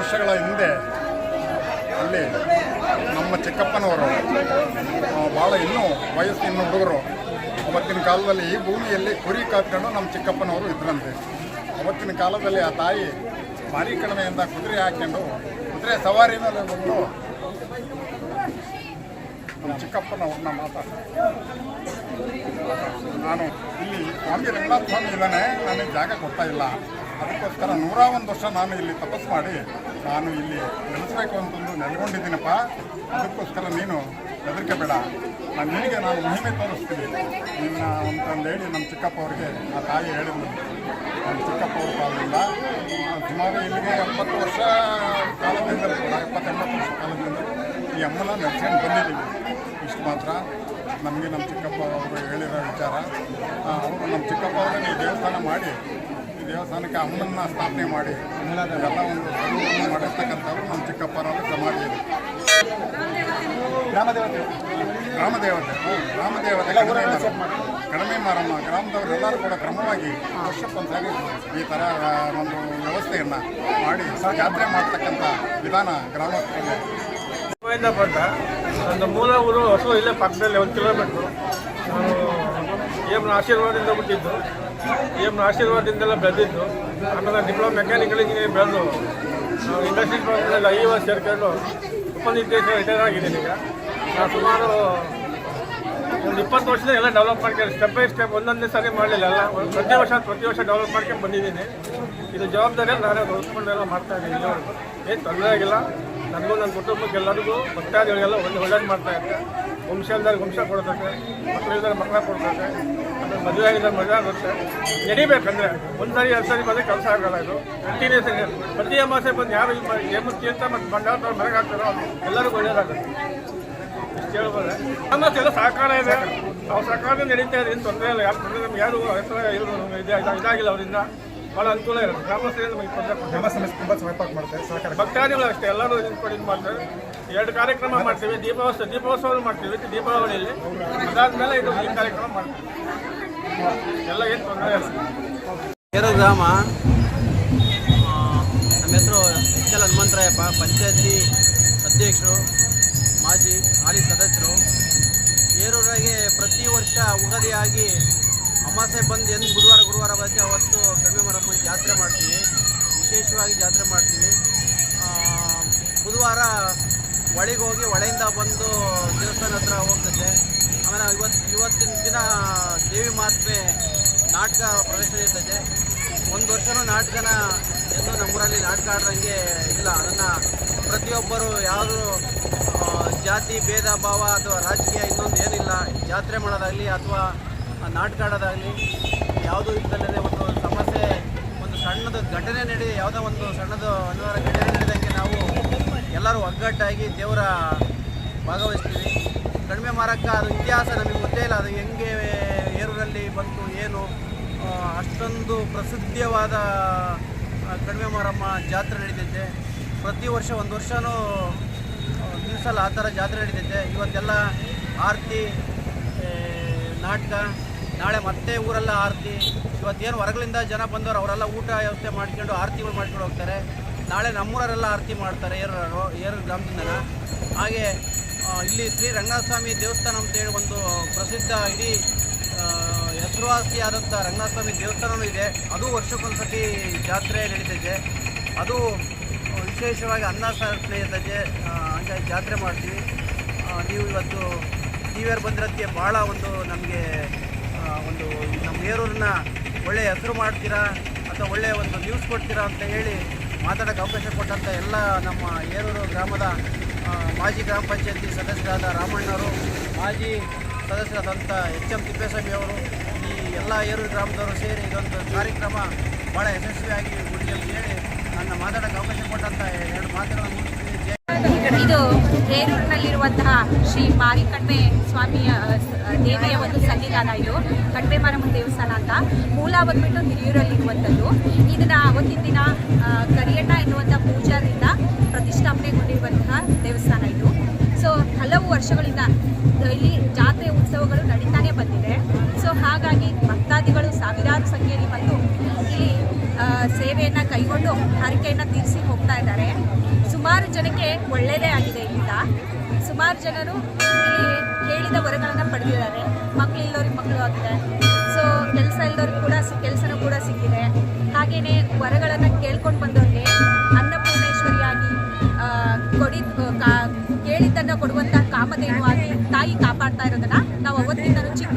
ವರ್ಷಗಳ ಹಿಂದೆ ಅಲ್ಲಿ ನಮ್ಮ ಚಿಕ್ಕಪ್ಪನವರು ಭಾಳ ಇನ್ನೂ ವಯಸ್ಸಿನ ಹುಡುಗರು ಅವತ್ತಿನ ಕಾಲದಲ್ಲಿ ಈ ಭೂಮಿಯಲ್ಲಿ ಕುರಿ ಕಾತ್ಕೊಂಡು ನಮ್ಮ ಚಿಕ್ಕಪ್ಪನವರು ಇದ್ರಂತೆ. ಅವತ್ತಿನ ಕಾಲದಲ್ಲಿ ಆ ತಾಯಿ ಭಾರಿ ಕಡಿಮೆಯಿಂದ ಕುದುರೆ ಹಾಕ್ಕೊಂಡು ಕುದುರೆ ಸವಾರಿ ಮೇಲೆ ಬಂದು ನಮ್ಮ ಚಿಕ್ಕಪ್ಪನವ್ರನ್ನ ನಾನು ಇಲ್ಲಿ ಸ್ವಾಮಿ ರಂಗನಾಥ ಸ್ವಾಮಿ ಇದ್ದಾನೆ, ನನಗೆ ಜಾಗ ಕೊಡ್ತಾ ಇಲ್ಲ, ಅದಕ್ಕೋಸ್ಕರ 101 ವರ್ಷ ನಾನು ಇಲ್ಲಿ ತಪಸ್ಸು ಮಾಡಿ ನಾನು ಇಲ್ಲಿ ನೆಲೆಸಬೇಕು ಅಂತಂದು ನೆಲೆಗೊಂಡಿದ್ದೀನಪ್ಪ. ಅದಕ್ಕೋಸ್ಕರ ನೀನು ಹೆದರಿಕೆ ಬೇಡ, ನಿನಗೆ ನಾನು ಮಹಿಮೆ ತೋರಿಸ್ತೀನಿ ನಿನ್ನ ಅಂತಂದು ಹೇಳಿ ನಮ್ಮ ಚಿಕ್ಕಪ್ಪ ಅವ್ರಿಗೆ ಆ ತಾಯಿ ಹೇಳಿದ್ರು. ನಮ್ಮ ಚಿಕ್ಕಪ್ಪ ಅವ್ರ ಕಾಲದಿಂದ ಸುಮಾರು ಇಲ್ಲಿಗೆ 70 ವರ್ಷ ಕಾಲದಿಂದ ಕೂಡ 70-80 ವರ್ಷ ಕಾಲದಿಂದ ಈ ಅಮ್ಮನ ನಡ್ಸ್ಕೊಂಡು ಬಂದಿದ್ದೀವಿ. ಇಷ್ಟು ಮಾತ್ರ ನಮಗೆ ನಮ್ಮ ಚಿಕ್ಕಪ್ಪ ಅವರು ಹೇಳಿರೋ ವಿಚಾರ. ಅವರು ನಮ್ಮ ಚಿಕ್ಕಪ್ಪ ಅವರೇ ಈ ದೇವಸ್ಥಾನ ಮಾಡಿ ಈ ದೇವಸ್ಥಾನಕ್ಕೆ ಅಮ್ಮನನ್ನು ಸ್ಥಾಪನೆ ಮಾಡಿ ಎಲ್ಲ ಒಂದು ಮಾಡಿರ್ತಕ್ಕಂಥವ್ರು ನಮ್ಮ ಚಿಕ್ಕಪ್ಪರವರು ಸಮಾಧಿ ಇದೆ. ಗ್ರಾಮದೇವತೆ ಕಡಿಮೆ ಮಾರಮ್ಮ ಗ್ರಾಮದವರೆಲ್ಲರೂ ಕೂಡ ಕ್ರಮವಾಗಿ ವರ್ಷಕ್ಕೊಂದ್ಸಾರಿ ಈ ಥರ ಒಂದು ವ್ಯವಸ್ಥೆಯನ್ನು ಮಾಡಿ ಯಾತ್ರೆ ಮಾಡ್ತಕ್ಕಂಥ ವಿಧಾನ ಗ್ರಾಮಸ್ಥರಲ್ಲಿ ಬಂದ. ನನ್ನ ಮೂಲ ಊರು ಹೊಸ ಇಲ್ಲೇ ಪಕ್ಕದಲ್ಲಿ 1 ಕಿಲೋಮೀಟ್ರು. ನಾನು ಏಮ್ನ ಆಶೀರ್ವಾದದಿಂದ ಹುಟ್ಟಿದ್ದು, ಏಮ್ನ ಆಶೀರ್ವಾದದಿಂದೆಲ್ಲ ಬೆಳೆದಿದ್ದು. ಆಮೇಲೆ ಡಿಪ್ಲೊಮಾ ಮೆಕ್ಯಾನಿಕಲ್ ಇಂಜಿನಿಯರಿಂಗ್ ಬೆಳೆದು ಇಂಡಸ್ಟ್ರಿ ಪ್ರಾಜೆಕ್ಟಲ್ಲಿ 5 ವರ್ಷ ಸೇರ್ಕೊಂಡು ಉಪನಿರ್ದೇಶಕ ರಿಟೈರ್ ಆಗಿದ್ದೀನಿ. ಈಗ ನಾನು ಸುಮಾರು ಒಂದು 20 ವರ್ಷದಿಂದ ಎಲ್ಲ ಡೆವಲಪ್ ಮಾಡ್ಕೊಂಡು ಸ್ಟೆಪ್ ಬೈ ಸ್ಟೆಪ್ ಒಂದೊಂದೇ ಸಾರಿ ಮಾಡಲಿಲ್ಲ, ಎಲ್ಲ ಪ್ರತಿ ವರ್ಷ ಡೆವಲಪ್ ಮಾಡ್ಕೊಂಡು ಬಂದಿದ್ದೀನಿ. ಇದು ಜವಾಬ್ದಾರಿಯಲ್ಲಿ ನಾನೇ ಹೊಲ್ಸ್ಕೊಂಡೆಲ್ಲ ಮಾಡ್ತಾಯಿದ್ದೀನಿ. ಇಲ್ಲಿವರೆಗೂ ಏನು ತೊಂದರೆ ಆಗಿಲ್ಲ. ನನಗೂ ನನ್ನ ಕುಟುಂಬಕ್ಕೆ ಎಲ್ಲರಿಗೂ ಭಕ್ತಾದಿಗಳಿಗೆಲ್ಲ ಒಳ್ಳೇದು ಮಾಡ್ತಾಯಿದ್ದೆ. ವಂಶದವ್ರಿಗೆ ವಂಶ ಕೊಡ್ತೈತೆ, ಮಕ್ಕಳಿದ್ದಾರೆ ಮಕ್ಕಳ ಕೊಡ್ತೈತೆ, ಆಮೇಲೆ ಮದುವೆ ಆಗಿದ್ದಾರೆ ಮದುವೆ ಆಗುತ್ತೆ. ನಡಿಬೇಕಂದ್ರೆ ಒಂದು ಸಾರಿ 2 ಸಾರಿ ಬಂದರೆ ಕೆಲಸ ಆಗಲ್ಲ. ಇದು ಕಂಟಿನ್ಯೂಸ್ ಪ್ರತಿ ಅಮಾಸೆ ಬಂದು ಯಾರು ಏನು ತೀರ್ಥ ಮತ್ತು ಬಂಡಾರ ಮನೆಗೆ ಹಾಕ್ತಾರೋ ಎಲ್ಲರಿಗೂ ಒಳ್ಳೇದಾಗುತ್ತೆ. ಇಷ್ಟು ಹೇಳ್ಬೋದೆ. ನಮ್ಮಷ್ಟು ಎಲ್ಲ ಸಹಕಾರ ಇದೆ, ಅವ್ರ ಸಹಕಾರದಿಂದ ನಡೀತಾ ಇದೆ, ಏನು ತೊಂದರೆ ಇಲ್ಲ. ಯಾರು ತೊಂದರೆ ನಮ್ಗೆ ಯಾರು ಇದಾಗಿಲ್ಲ. ಅವರಿಂದ ಭಾಳ ಅನುಕೂಲ ಇರುತ್ತೆ. ಗ್ರಾಮಸ್ಥರಿಂದ ನಮಗೆ ತೊಂದರೆ ತುಂಬ ಸಹಕಾರ ಮಾಡ್ತಾರೆ. ಸಹಕಾರ ಭಕ್ತಾದಿಗಳು ಅಷ್ಟೇ ಎಲ್ಲರೂ ನಿಂತ್ಕೊಂಡು ಇದು ಮಾಡ್ತಾರೆ. 2 ಕಾರ್ಯಕ್ರಮ ಮಾಡ್ತೀವಿ. ದೀಪೋತ್ಸವ ಮಾಡ್ತೀವಿ ದೀಪಾವಳಿಯಲ್ಲಿ. ಅದಾದ್ಮೇಲೆ ಇದು ಈ ಕಾರ್ಯಕ್ರಮ ಮಾಡ್ತೀವಿ. ಎಲ್ಲ ಏನು ತೊಂದರೆ ಇಲ್ಲ. ಕೇರು ಗ್ರಾಮ. ನಮ್ಮ ಹೆಸರು HL ಹನುಮಂತರಾಯಪ್ಪ, ಪಂಚಾಯತಿ ಅಧ್ಯಕ್ಷರು, ಮಾಜಿ ಹಾಲಿ ಸದಸ್ಯರು. ಏರೂರಾಗೆ ಪ್ರತಿ ವರ್ಷ ಉಗಾದಿಯಾಗಿ ಅಮಾಸೆ ಬಂದು ಎಂದು ಗುರುವಾರ ಬರುತ್ತೆ ಅವತ್ತು ಕಡಿಮೆ ಮಾರಮ್ಮನ ಜಾತ್ರೆ ಮಾಡ್ತೀವಿ. ವಿಶೇಷವಾಗಿ ಜಾತ್ರೆ ಮಾಡ್ತೀವಿ. ಬುಧವಾರ ಹೊಳೆಗೆ ಹೋಗಿ ಹೊಳೆಯಿಂದ ಬಂದು ದೇವಸ್ಥಾನ ಹತ್ರ ಹೋಗ್ತದೆ. ಆಮೇಲೆ ಇವತ್ತಿನ ದಿನ ದೇವಿ ಮಹಾತ್ಮೆ ನಾಟಕ ಪ್ರದರ್ಶನ ಇರ್ತದೆ. 1 ವರ್ಷನೂ ನಾಟಕನ ಎಂದು ನಮ್ಮೂರಲ್ಲಿ ನಾಟಕ ಆಡ್ದಂಗೆ ಇಲ್ಲ. ಅದನ್ನು ಪ್ರತಿಯೊಬ್ಬರು ಯಾವುದು ಜಾತಿ ಭೇದ ಭಾವ ಅಥವಾ ರಾಜಕೀಯ ಇನ್ನೊಂದು ಏನಿಲ್ಲ. ಜಾತ್ರೆ ಮಾಡೋದಾಗಲಿ ಅಥವಾ ನಾಟಕ ಆಡೋದಾಗಲಿ ಯಾವುದೂ ಇದ್ದಲ್ಲದೆ ಒಂದು ಸಮಸ್ಯೆ ಒಂದು ಸಣ್ಣದು ಘಟನೆ ಯಾವುದೋ ಒಂದು ಸಣ್ಣದು ಅನಿವಾರ್ಯ ಘಟನೆ ನಡೆದಂಗೆ ನಾವು ಎಲ್ಲರೂ ಒಗ್ಗಟ್ಟಾಗಿ ದೇವರ ಭಾಗವಹಿಸ್ತೀವಿ. ಕಡಿಮೆ ಮಾರಕ್ಕೆ ಅದು ಇತಿಹಾಸ ನಮಗೆ ಗೊತ್ತೇ ಇಲ್ಲ. ಅದು ಹೆಂಗೆ ಏರೂರಲ್ಲಿ ಬಂತು ಏನು ಅಷ್ಟೊಂದು ಪ್ರಸಿದ್ಧವಾದ ಕಡಿಮೆ ಮಾರಮ್ಮ ಜಾತ್ರೆ ನಡೀತೈತೆ. ಪ್ರತಿ ವರ್ಷ 1 ವರ್ಷವೂ ನಿಲ್ಲಿಸಲ್ಲ ಆ ಥರ ಜಾತ್ರೆ ನಡೀತೈತೆ. ಇವತ್ತೆಲ್ಲ ಆರತಿ ನಾಟಕ, ನಾಳೆ ಮತ್ತೆ ಊರೆಲ್ಲ ಆರತಿ. ಇವತ್ತೇನು ಹೊರಗಳಿಂದ ಜನ ಬಂದವರು ಅವರೆಲ್ಲ ಊಟ ವ್ಯವಸ್ಥೆ ಮಾಡ್ಕೊಂಡು ಆರತಿಗಳು ಮಾಡ್ಕೊಂಡು ಹೋಗ್ತಾರೆ. ನಾಳೆ ನಮ್ಮೂರರೆಲ್ಲ ಆರತಿ ಮಾಡ್ತಾರೆ ಏರು ಗ್ರಾಮದಿಂದ. ಹಾಗೆ ಇಲ್ಲಿ ಶ್ರೀ ರಂಗನಾಥ ಸ್ವಾಮಿ ದೇವಸ್ಥಾನ ಅಂತೇಳಿ ಒಂದು ಪ್ರಸಿದ್ಧ ಇಡೀ ಹೆಸರುವಾಸಿಯಾದಂಥ ರಂಗನಾಥ ಸ್ವಾಮಿ ದೇವಸ್ಥಾನವೂ ಇದೆ. ಅದು ವರ್ಷಕ್ಕೊಂದ್ಸತಿ ಜಾತ್ರೆ ನಡೀತೈತೆ. ಅದು ವಿಶೇಷವಾಗಿ ಅನ್ನಸಂತರ್ಪಣೆ ಇರ್ತೈತೆ. ಹಂಗಾಗಿ ಜಾತ್ರೆ ಮಾಡ್ತೀವಿ. ನೀವು ಇವತ್ತು ಟಿವಿಯವ್ರು ಬಂದಿರೋದಕ್ಕೆ ಭಾಳ ಒಂದು ನಮಗೆ ಒಂದು ನಮ್ಮ ಏರೂರನ್ನ ಒಳ್ಳೆಯ ಹೆಸರು ಮಾಡ್ತೀರಾ ಅಥವಾ ಒಳ್ಳೆಯ ಒಂದು ನ್ಯೂಸ್ ಕೊಡ್ತೀರಾ ಅಂತ ಹೇಳಿ ಮಾತಾಡೋಕ್ಕೆ ಅವಕಾಶ ಕೊಟ್ಟಂಥ ಎಲ್ಲ ನಮ್ಮ ಏರೂರು ಗ್ರಾಮದ ಮಾಜಿ ಗ್ರಾಮ ಪಂಚಾಯತಿ ಸದಸ್ಯರಾದ ರಾಮಣ್ಣವರು, ಮಾಜಿ ಸದಸ್ಯರಾದಂಥ HM ತಿಪ್ಪೇಸ್ವಾಮಿ ಅವರು, ಈ ಎಲ್ಲ ಏರೂರು ಗ್ರಾಮದವರು ಸೇರಿ ಇದೊಂದು ಕಾರ್ಯಕ್ರಮ ಭಾಳ ಯಶಸ್ವಿಯಾಗಿ ಮುಗಿಲಿ ಅಂತ ಹೇಳಿ ನನ್ನ ಮಾತಾಡೋಕ್ಕೆ ಅವಕಾಶ ಕೊಟ್ಟಂಥ 2 ಮಾತುಗಳನ್ನು ಮುಗಿಸ್ತೀನಿ. ಇದು ಏರೂರಿನಲ್ಲಿರುವಂತಹ ಶ್ರೀ ಮಾರಿಕಡಿಮೆ ಸ್ವಾಮಿಯ ದೇವಿಯ ಒಂದು ಸನ್ನಿಧಾನ. ಇದು ಕಡಿಮೆ ಮಾರಮ್ಮನ ದೇವಸ್ಥಾನ ಅಂತ ಮೂಲ ಬಂದ್ಬಿಟ್ಟು ಹಿರಿಯೂರಲ್ಲಿರುವಂಥದ್ದು. ಇದನ್ನ ಅವತ್ತಿನ ದಿನ ಕರಿಯಣ್ಣ ಎನ್ನುವಂಥ ಪೂಜಾರಿಂದ ಪ್ರತಿಷ್ಠಾಪನೆಗೊಂಡಿರುವಂತಹ ದೇವಸ್ಥಾನ ಇದು. ಸೊ ಹಲವು ವರ್ಷಗಳಿಂದ ಇಲ್ಲಿ ಜಾತ್ರೆ ಉತ್ಸವಗಳು ನಡೀತಾನೆ ಬಂದಿದೆ. ಸೊ ಹಾಗಾಗಿ ಭಕ್ತಾದಿಗಳು ಸಾವಿರಾರು ಸಂಖ್ಯೆಯಲ್ಲಿ ಬಂದು ಇಲ್ಲಿ ಸೇವೆಯನ್ನು ಕೈಗೊಂಡು ಹರಕೆಯನ್ನು ತೀರಿಸಿ ಹೋಗ್ತಾ ಇದ್ದಾರೆ. ಸುಮಾರು ಜನಕ್ಕೆ ಒಳ್ಳೆಯದೇ ಆಗಿದೆ. ಇಲ್ಲಿಂದ ಸುಮಾರು ಜನರು ಇಲ್ಲಿ ಕೇಳಿದ ವರಗಳನ್ನು ಪಡೆದಿದ್ದಾರೆ. ಮಕ್ಕಳು ಇಲ್ಲದವ್ರಿಗೆ ಮಕ್ಕಳು ಆಗಿದೆ. ಸೊ ಕೆಲಸ ಇಲ್ಲದವ್ರಿಗೆ ಕೂಡ ಕೆಲಸನೂ ಕೂಡ ಸಿಕ್ಕಿದೆ. ಹಾಗೆಯೇ ವರಗಳನ್ನು ಕೇಳ್ಕೊಂಡು ಬಂದವ್ರಿಗೆ ಅನ್ನಪೂರ್ಣೇಶ್ವರಿಯಾಗಿ ಕೇಳಿದ್ದನ್ನು ಕೊಡುವಂಥ ಕಾಮಧೇನುವಾಗಿ ತಾಯಿ ಕಾಪಾಡ್ತಾ ಇರೋದನ್ನು ನಾವು ಅವತ್ತಿಂದನೂ ಚಿಕ್ಕ